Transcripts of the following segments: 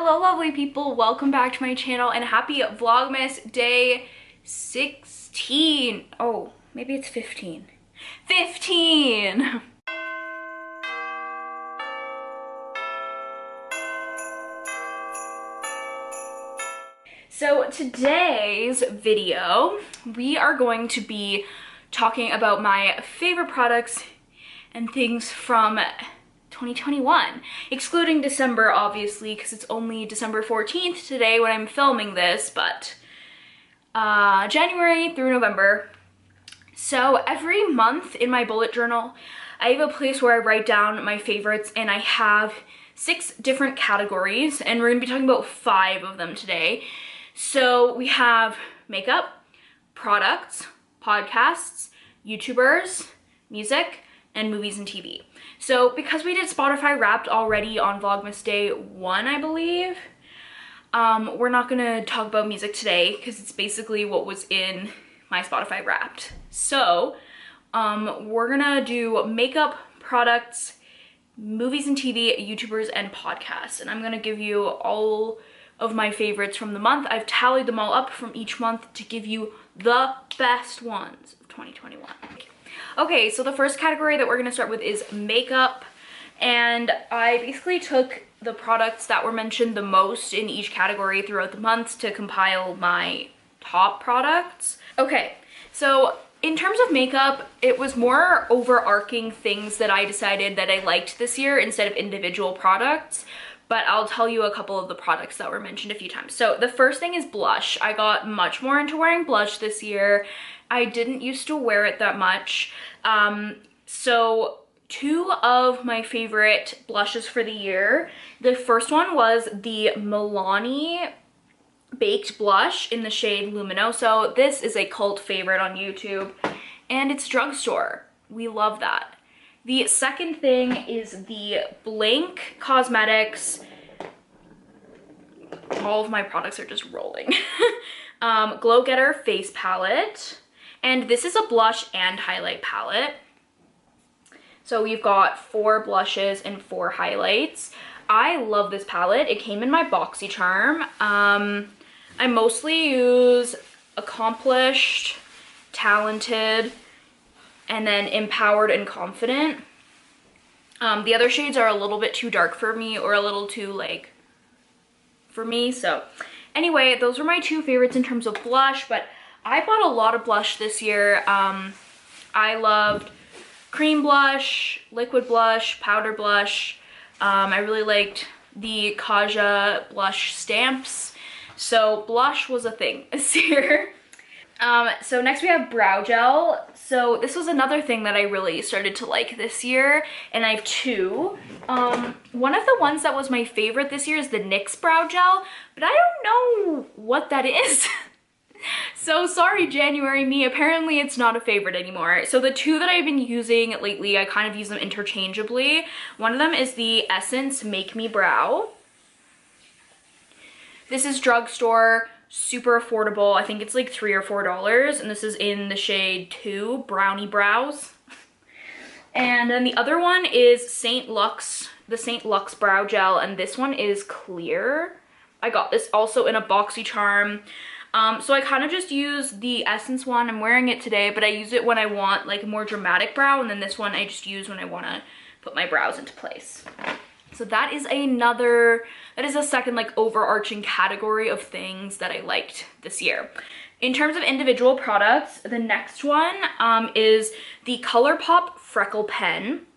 Hello lovely people, welcome back to my channel and happy Vlogmas day 16. Oh, maybe it's 15. 15! So today's video, we are going to be talking about my favorite products and things from 2021, excluding December obviously because it's only December 14th today when I'm filming this, but January through November. So every month in my bullet journal I have a place where I write down my favorites, and I have 6 different categories, and we're gonna be talking about 5 of them today. So we have makeup, products, podcasts, YouTubers, music, and movies and TV. So because we did Spotify Wrapped already on Vlogmas Day 1, I believe, we're not gonna talk about music today because it's basically what was in my Spotify Wrapped. So we're gonna do makeup, products, movies and TV, YouTubers, and podcasts. And I'm gonna give you all of my favorites from the month. I've tallied them all up from each month to give you the best ones of 2021. Okay, so the first category that we're gonna start with is makeup, and I basically took the products that were mentioned the most in each category throughout the months to compile my top products. Okay, so in terms of makeup, it was more overarching things that I decided that I liked this year instead of individual products, but I'll tell you a couple of the products that were mentioned a few times. So the first thing is blush. I got much more into wearing blush this year. I didn't used to wear it that much. So 2 of my favorite blushes for the year. The first one was the Manique Baked Blush in the shade Luminoso. This is a cult favorite on YouTube, and it's drugstore. We love that. The second thing is the Blink Cosmetics. All of my products are just rolling. Glow Getter Face Palette. And this is a blush and highlight palette. So we've got 4 blushes and 4 highlights. I love this palette. It came in my BoxyCharm. I mostly use Accomplished, Talented, and then Empowered and Confident. The other shades are a little bit too dark for me, or a little too like for me. So anyway, those were my 2 favorites in terms of blush, but I bought a lot of blush this year. I loved cream blush, liquid blush, powder blush. I really liked the Kaja blush stamps. So blush was a thing this year. So next we have brow gel. So this was another thing that I really started to like this year, and I have 2. One of the ones that was my favorite this year is the NYX brow gel, but I don't know what that is. So sorry January me, apparently it's not a favorite anymore. So the 2 that I've been using lately, I kind of use them interchangeably. One of them is the Essence Make Me Brow. This is drugstore, super affordable. I think it's like $3 or $4, and this is in the shade 2, Brownie Brows. And then the other one is the Saint Luxe Brow Gel, and this one is clear. I got this also in a BoxyCharm. So I kind of just use the Essence one. I'm wearing it today, but I use it when I want like a more dramatic brow, and then this one I just use when I want to put my brows into place. So that is a second like overarching category of things that I liked this year. In terms of individual products, the next one is the ColourPop Freckle Pen.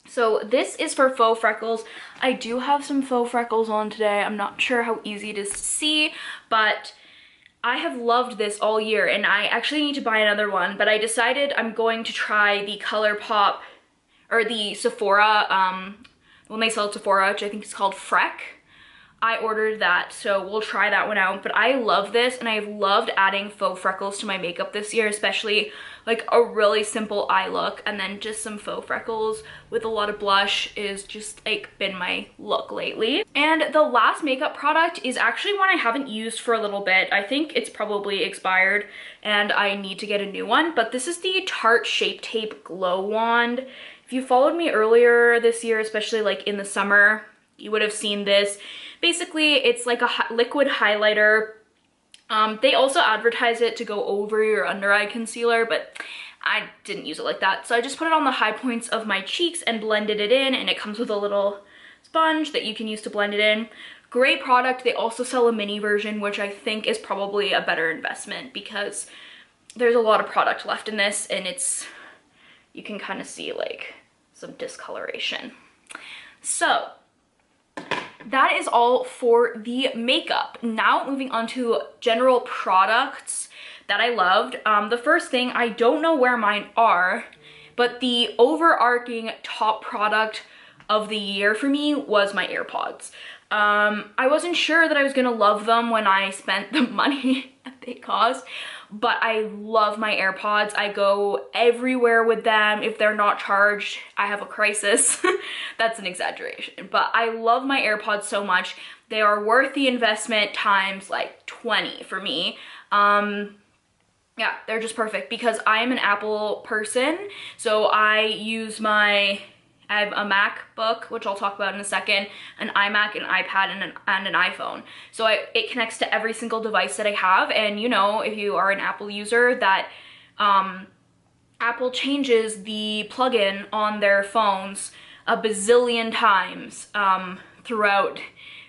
So this is for faux freckles. I do have some faux freckles on today. I'm not sure how easy it is to see, but I have loved this all year, and I actually need to buy another one, but I decided I'm going to try the ColourPop, or the Sephora, when they sell at Sephora, which I think is called Freck. I ordered that, so we'll try that one out. But I love this, and I've loved adding faux freckles to my makeup this year, especially like a really simple eye look, and then just some faux freckles with a lot of blush is just like been my look lately. And the last makeup product is actually one I haven't used for a little bit. I think it's probably expired and I need to get a new one, but this is the Tarte Shape Tape Glow Wand. If you followed me earlier this year, especially like in the summer, you would have seen this. Basically, it's like a liquid highlighter. They also advertise it to go over your under eye concealer, but I didn't use it like that. So I just put it on the high points of my cheeks and blended it in, and it comes with a little sponge that you can use to blend it in. Great product. They also sell a mini version, which I think is probably a better investment because there's a lot of product left in this, and you can kind of see like some discoloration. So that is all for the makeup. Now moving on to general products that I loved. The first thing, I don't know where mine are, but the overarching top product of the year for me was my AirPods. I wasn't sure that I was gonna love them when I spent the money that they cost, but I love my AirPods. I go everywhere with them. If they're not charged, I have a crisis. That's an exaggeration, but I love my AirPods so much. They are worth the investment times like 20 for me. Yeah, they're just perfect because I am an Apple person. So I have a MacBook, which I'll talk about in a second, an iMac, an iPad, and an iPhone. So it connects to every single device that I have. And you know, if you are an Apple user, that Apple changes the plugin on their phones a bazillion times throughout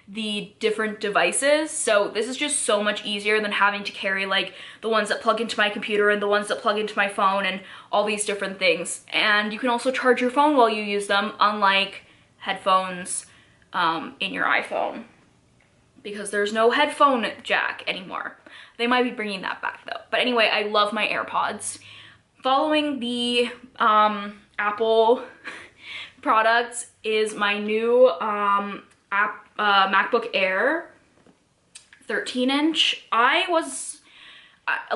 the different devices. So this is just so much easier than having to carry like the ones that plug into my computer and the ones that plug into my phone and all these different things. And you can also charge your phone while you use them, unlike headphones in your iPhone, because there's no headphone jack anymore. They might be bringing that back though. But anyway, I love my AirPods. Following the Apple products is my new MacBook Air 13-inch.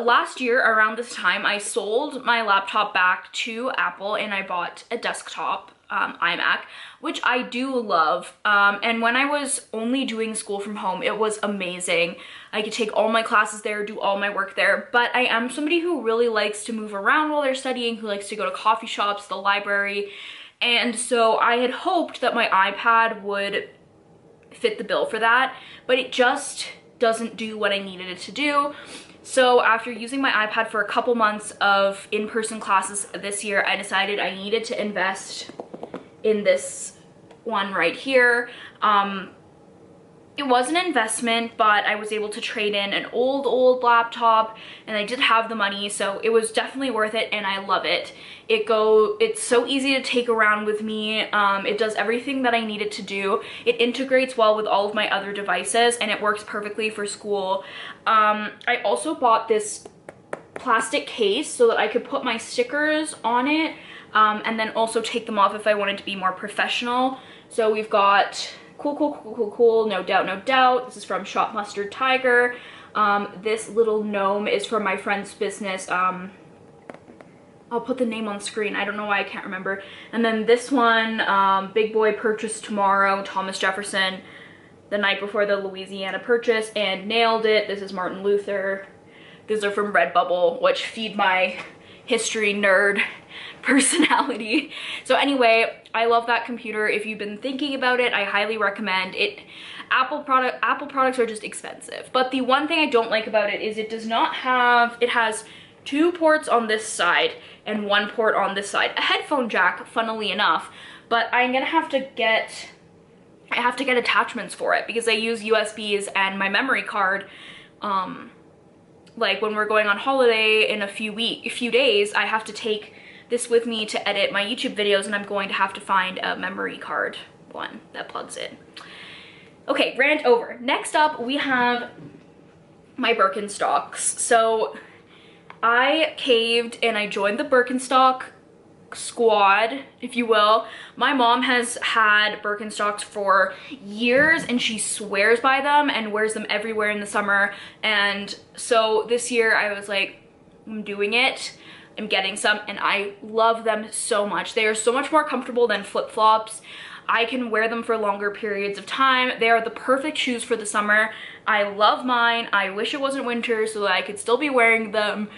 Last year around this time, I sold my laptop back to Apple and I bought a desktop iMac, which I do love. And when I was only doing school from home, it was amazing. I could take all my classes there, do all my work there, but I am somebody who really likes to move around while they're studying, who likes to go to coffee shops, the library. And so I had hoped that my iPad would fit the bill for that, but it just doesn't do what I needed it to do. So after using my iPad for a couple months of in-person classes this year, I decided I needed to invest in this one right here. It was an investment, but I was able to trade in an old laptop, and I did have the money, so it was definitely worth it, and I love it. It's so easy to take around with me. It does everything that I need it to do. It integrates well with all of my other devices, and it works perfectly for school. I also bought this plastic case so that I could put my stickers on it, and then also take them off if I wanted to be more professional. So we've got cool, no doubt. This is from Shop Mustard Tiger. This little gnome is from my friend's business. I'll put the name on screen. I don't know why I can't remember. And then this one, Big Boy Purchase Tomorrow, Thomas Jefferson, the night before the Louisiana Purchase, and nailed it. This is Martin Luther. These are from Redbubble, which feed my history nerd personality. So anyway, I love that computer. If you've been thinking about it, I highly recommend it. Apple products are just expensive. But the one thing I don't like about it is it has 2 ports on this side and 1 port on this side. A headphone jack, funnily enough, but I have to get attachments for it because I use USBs and my memory card. Like when we're going on holiday in a few days, I have to take this with me to edit my YouTube videos, and I'm going to have to find a memory card one that plugs in. Okay, rant over. Next up, we have my Birkenstocks. So I caved and I joined the Birkenstock squad, if you will. My mom has had Birkenstocks for years and she swears by them and wears them everywhere in the summer. And so this year I was like, I'm doing it. I'm getting some, and I love them so much. They are so much more comfortable than flip-flops. I can wear them for longer periods of time. They are the perfect shoes for the summer. I love mine. I wish it wasn't winter so that I could still be wearing them.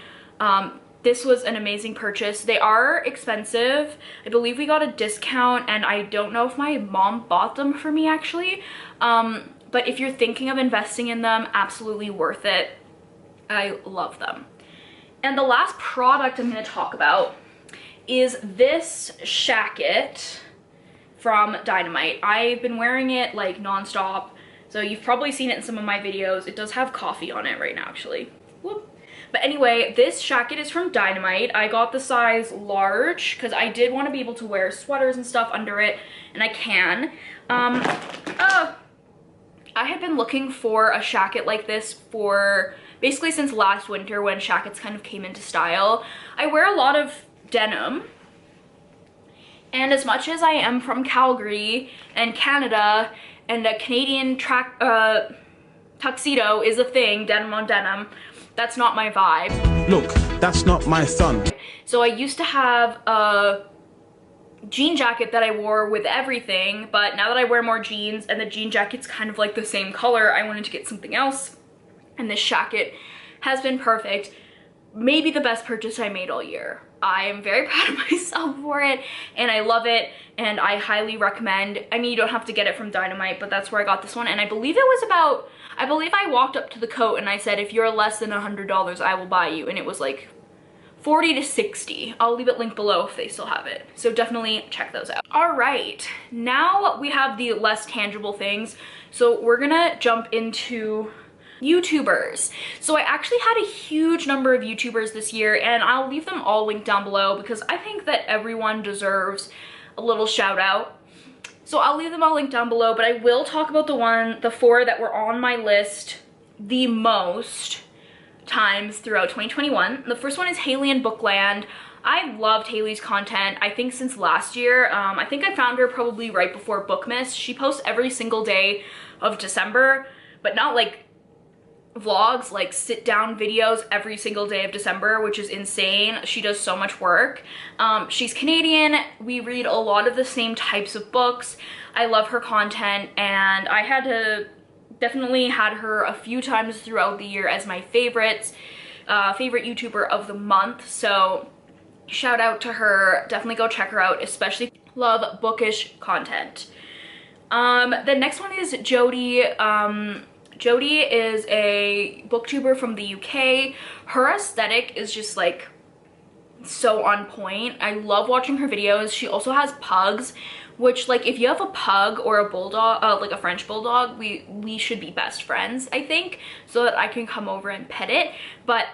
This was an amazing purchase. They are expensive. I believe we got a discount, and I don't know if my mom bought them for me actually. but if you're thinking of investing in them, absolutely worth it. I love them. And the last product I'm going to talk about is this shacket from Dynamite. I've been wearing it like nonstop, so you've probably seen it in some of my videos. It does have coffee on it right now, actually. Whoop. But anyway, this jacket is from Dynamite. I got the size large because I did want to be able to wear sweaters and stuff under it, and I can. I had been looking for a jacket like this for basically since last winter when jackets kind of came into style. I wear a lot of denim, and as much as I am from Calgary and Canada, and a Canadian tuxedo is a thing, denim on denim, that's not my vibe. Look, that's not my son. So I used to have a jean jacket that I wore with everything, but now that I wear more jeans and the jean jacket's kind of like the same color, I wanted to get something else, and this jacket has been perfect. Maybe the best purchase I made all year. I am very proud of myself for it, and I love it, and I highly recommend. I mean, you don't have to get it from Dynamite, but that's where I got this one, and I believe it was about, I believe I walked up to the coat and I said, if you're less than $100, I will buy you, and it was like 40 to 60. I'll leave it linked below if they still have it, so definitely check those out. All right, now we have the less tangible things, so we're gonna jump into YouTubers. So I actually had a huge number of YouTubers this year, and I'll leave them all linked down below because I think that everyone deserves a little shout out. So I'll leave them all linked down below, but I will talk about the four that were on my list the most times throughout 2021. The first one is Haley in Bookland. I loved Haley's content, I think since last year. I think I found her probably right before Bookmas. She posts every single day of December, but not like vlogs, like sit down videos every single day of December, which is insane. She does so much work. She's Canadian. We read a lot of the same types of books. I love her content, and I definitely had her a few times throughout the year as my favorite YouTuber of the month. So shout out to her. Definitely go check her out, especially love bookish content. The next one is Jody. Jody is a booktuber from the UK. Her aesthetic is just like so on point. I love watching her videos. She also has pugs, which, like, if you have a pug or a bulldog, like a French bulldog, we should be best friends, I think, so that I can come over and pet it. But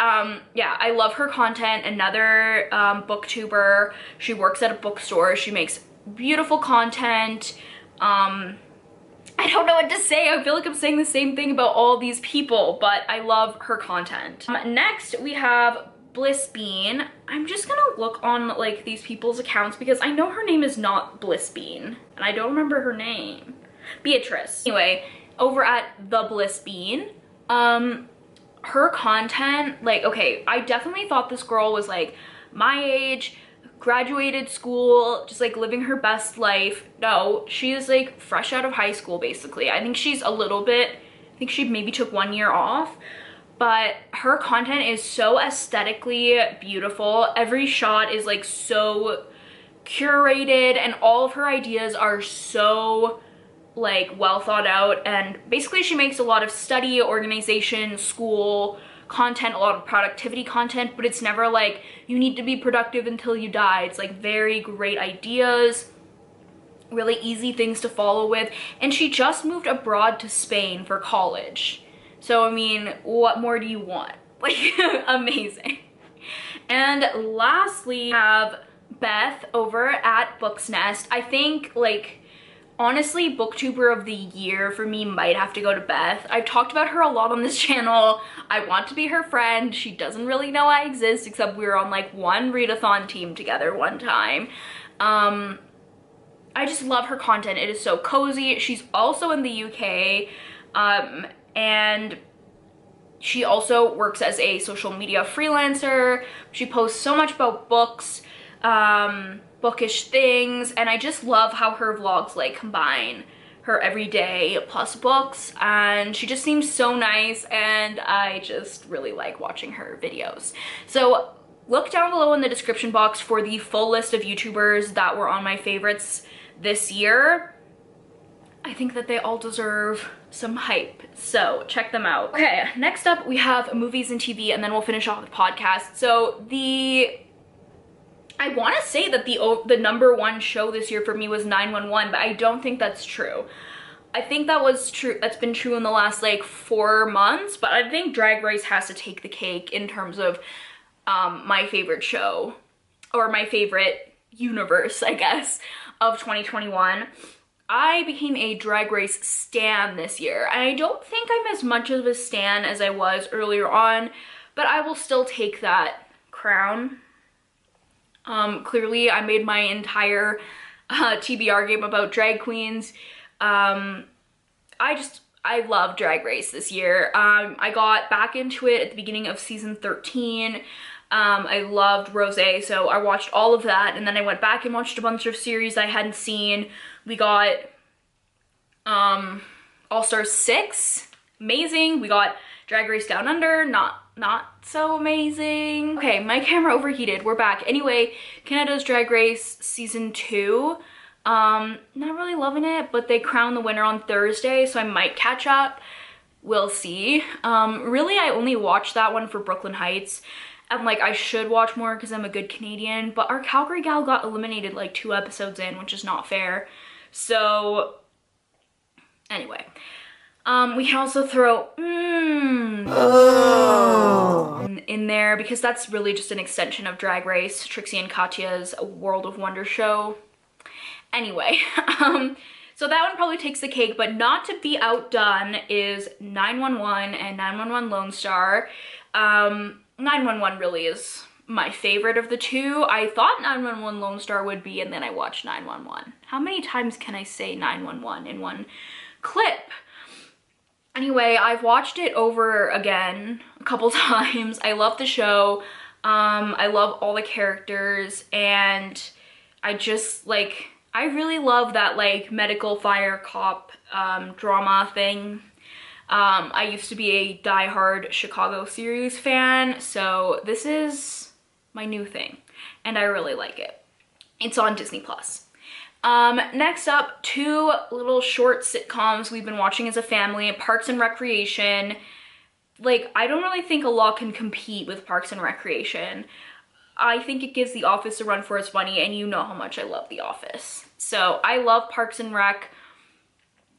yeah, I love her content. Another booktuber. She works at a bookstore. She makes beautiful content. I don't know what to say. I feel like I'm saying the same thing about all these people, but I love her content. Next, we have Bliss Bean. I'm just gonna look on like these people's accounts because I know her name is not Bliss Bean, and I don't remember her name. Beatrice. Anyway, over at The Bliss Bean, her content, like, okay, I definitely thought this girl was like my age, graduated school, just like living her best life. No, she is like fresh out of high school basically. I think she's a little bit, I think she maybe took 1 year off, but her content is so aesthetically beautiful. Every shot is like so curated, and all of her ideas are so like well thought out, and basically she makes a lot of study, organization, school content, a lot of productivity content, but it's never like you need to be productive until you die. It's like very great ideas, really easy things to follow with, and she just moved abroad to Spain for college. So I mean, what more do you want? Like, amazing. And lastly, we have Beth over at Books Nest. I think, like, honestly, booktuber of the year for me might have to go to Beth. I've talked about her a lot on this channel. I want to be her friend. She doesn't really know I exist, except we were on like one readathon team together one time. I just love her content. It is so cozy. She's also in the UK, and she also works as a social media freelancer. She posts so much about books, bookish things, and I just love how her vlogs like combine her everyday plus books, and she just seems so nice, and I just really like watching her videos. So look down below in the description box for the full list of YouTubers that were on my favorites this year. I think that they all deserve some hype, so check them out. Okay, next up we have movies and TV, and then we'll finish off with podcast. So I want to say that the #1 show this year for me was 911, but I don't think that's true. I think that was true. That's been true in the last like 4 months, but I think Drag Race has to take the cake in terms of my favorite show, or my favorite universe, I guess, of 2021. I became a Drag Race stan this year. I don't think I'm as much of a stan as I was earlier on, but I will still take that crown. Clearly I made my entire TBR game about drag queens. I love Drag Race this year. I got back into it at the beginning of season 13. I loved Rosé, so I watched all of that, and then I went back and watched a bunch of series I hadn't seen. We got All Stars 6, amazing. We got Drag Race Down Under, not so amazing. Okay, my camera overheated, we're back. Anyway, Canada's Drag Race season 2. Not really loving it, but they crown the winner on Thursday, so I might catch up. We'll see. Really, I only watched that one for Brooklyn Heights. And like, I should watch more because I'm a good Canadian, but our Calgary gal got eliminated like 2 episodes in, which is not fair. So anyway, we can also throw in there because that's really just an extension of Drag Race, Trixie and Katya's World of Wonder show. Anyway, so that one probably takes the cake, but not to be outdone is 911 and 911 Lone Star. 911 really is my favorite of the two. I thought 911 Lone Star would be, and then I watched 911. How many times can I say 911 in one clip? Anyway, I've watched it over again a couple times. I love the show. I love all the characters, and I just like, I really love that like medical fire cop drama thing. I used to be a diehard Chicago series fan, so this is my new thing, and I really like it. It's on Disney Plus. Next up, 2 little short sitcoms we've been watching as a family, Parks and Recreation. Like, I don't really think a lot can compete with Parks and Recreation. I think it gives The Office a run for its money, and you know how much I love The Office. So I love Parks and Rec.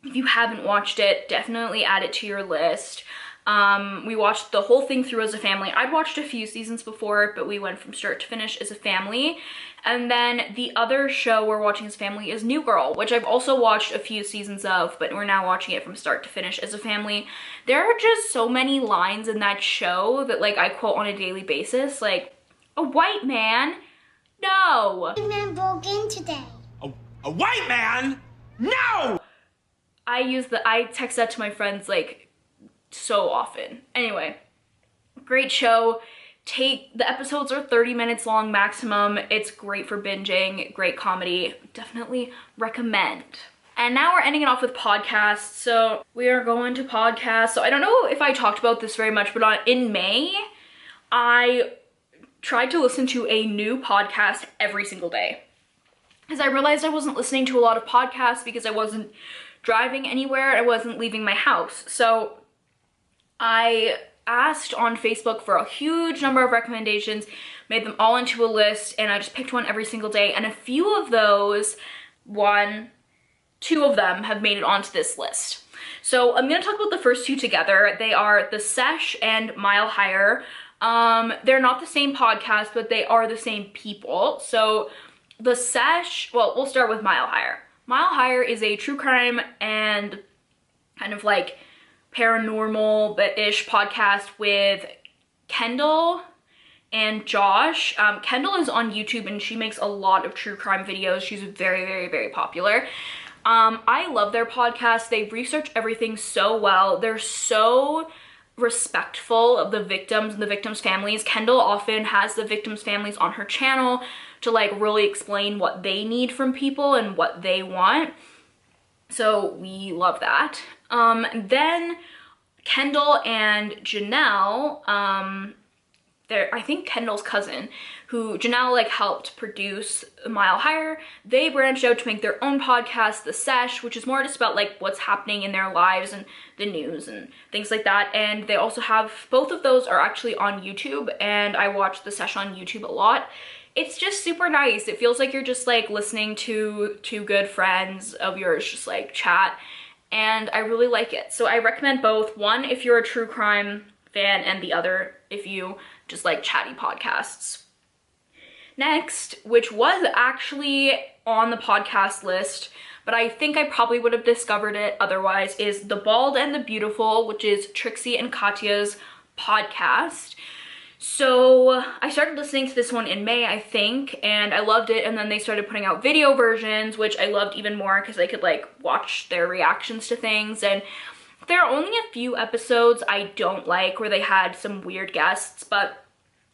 If you haven't watched it, definitely add it to your list. We watched the whole thing through as a family. I'd watched a few seasons before, but we went from start to finish as a family. And then the other show we're watching as a family is New Girl, which I've also watched a few seasons of, but we're now watching it from start to finish as a family. There are just so many lines in that show that like I quote on a daily basis, like, "A white man? No! A man broke in today." A white man? No! I text that to my friends like so often. Anyway, great show. The episodes are 30 minutes long maximum. It's great for binging, great comedy. Definitely recommend. And now we're ending it off with podcasts. So we are going to podcasts. So I don't know if I talked about this very much, but in May, I tried to listen to a new podcast every single day, because I realized I wasn't listening to a lot of podcasts because I wasn't driving anywhere, I wasn't leaving my house. So I asked on Facebook for a huge number of recommendations, made them all into a list, and I just picked one every single day. And a few of those, 2 of them have made it onto this list. So I'm gonna talk about the first 2 together. They are The Sesh and Mile Higher. They're not the same podcast, but they are the same people. So The Sesh, well, we'll start with Mile Higher. Mile Higher is a true crime and kind of like paranormal-ish podcast with Kendall and Josh. Kendall is on YouTube and she makes a lot of true crime videos. She's very, very, very popular. I love their podcast. They research everything so well. They're so respectful of the victims and the victims' families. Kendall often has the victims' families on her channel to like really explain what they need from people and what they want. So we love that. Then Kendall and Janelle, I think Kendall's cousin, who Janelle like helped produce A Mile Higher, they branched out to make their own podcast, The Sesh, which is more just about like what's happening in their lives and the news and things like that. And they also have, both of those are actually on YouTube, and I watch The Sesh on YouTube a lot. It's just super nice. It feels like you're just like listening to two good friends of yours just like chat, and I really like it. So I recommend both. One if you're a true crime fan, and the other if you just like chatty podcasts. Next, which was actually on the podcast list, but I think I probably would have discovered it otherwise, is The Bald and the Beautiful, which is Trixie and Katya's podcast. So I started listening to this one in May, I think, and I loved it. And then they started putting out video versions, which I loved even more because I could like watch their reactions to things. And there are only a few episodes I don't like where they had some weird guests, but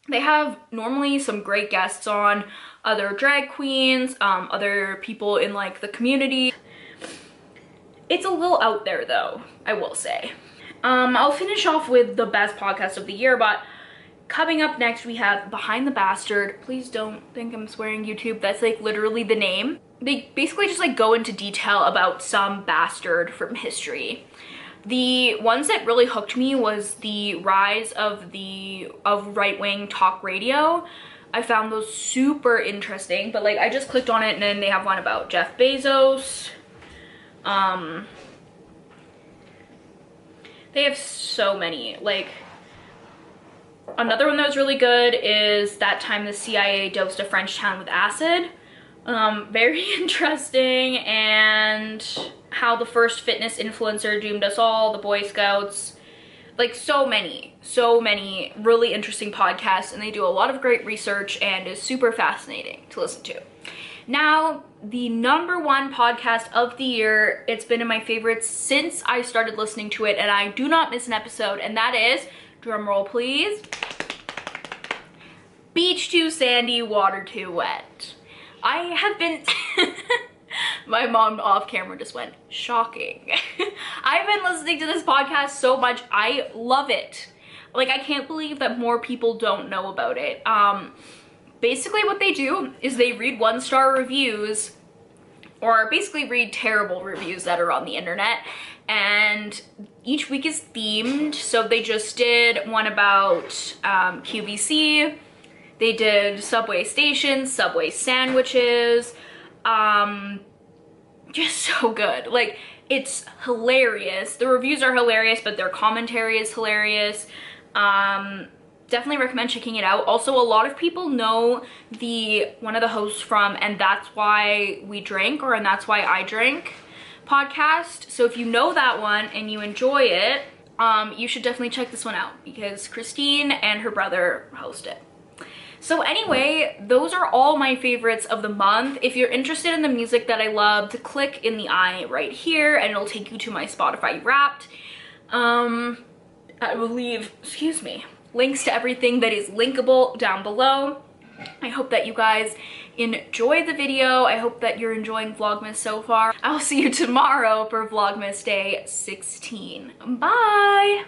they have normally some great guests on, other drag queens, other people in like the community. It's a little out there though, I will say. I'll finish off with the best podcast of the year, but coming up next we have Behind the Bastard. Please don't think I'm swearing, YouTube. That's like literally the name. They basically just like go into detail about some bastard from history. The ones that really hooked me was the rise of right-wing talk radio. I found those super interesting, but like I just clicked on it and then they have one about Jeff Bezos. They have so many. Like another one that was really good is That Time the CIA Dosed a French Town with Acid. Very interesting. And How the First Fitness Influencer Doomed Us All, the Boy Scouts. Like so many really interesting podcasts, and they do a lot of great research and is super fascinating to listen to. Now, the #1 podcast of the year, it's been in my favorites since I started listening to it, and I do not miss an episode, and that is, drumroll please, Beach Too Sandy, Water Too Wet. I have been... My mom off camera just went, shocking. I've been listening to this podcast so much. I love it. Like, I can't believe that more people don't know about it. Basically what they do is they read 1-star reviews, or basically read terrible reviews that are on the internet, and each week is themed. So they just did one about QVC. They did subway stations, subway sandwiches, just so good. Like, it's hilarious. The reviews are hilarious, but their commentary is hilarious. Definitely recommend checking it out. Also, a lot of people know one of the hosts from And That's Why We Drink, or And That's Why I Drink podcast. So if you know that one and you enjoy it, you should definitely check this one out because Christine and her brother host it. So anyway, those are all my favorites of the month. If you're interested in the music that I loved, click in the eye right here and it'll take you to my Spotify Wrapped. I will leave, excuse me, links to everything that is linkable down below. I hope that you guys enjoy the video. I hope that you're enjoying Vlogmas so far. I'll see you tomorrow for Vlogmas Day 16. Bye!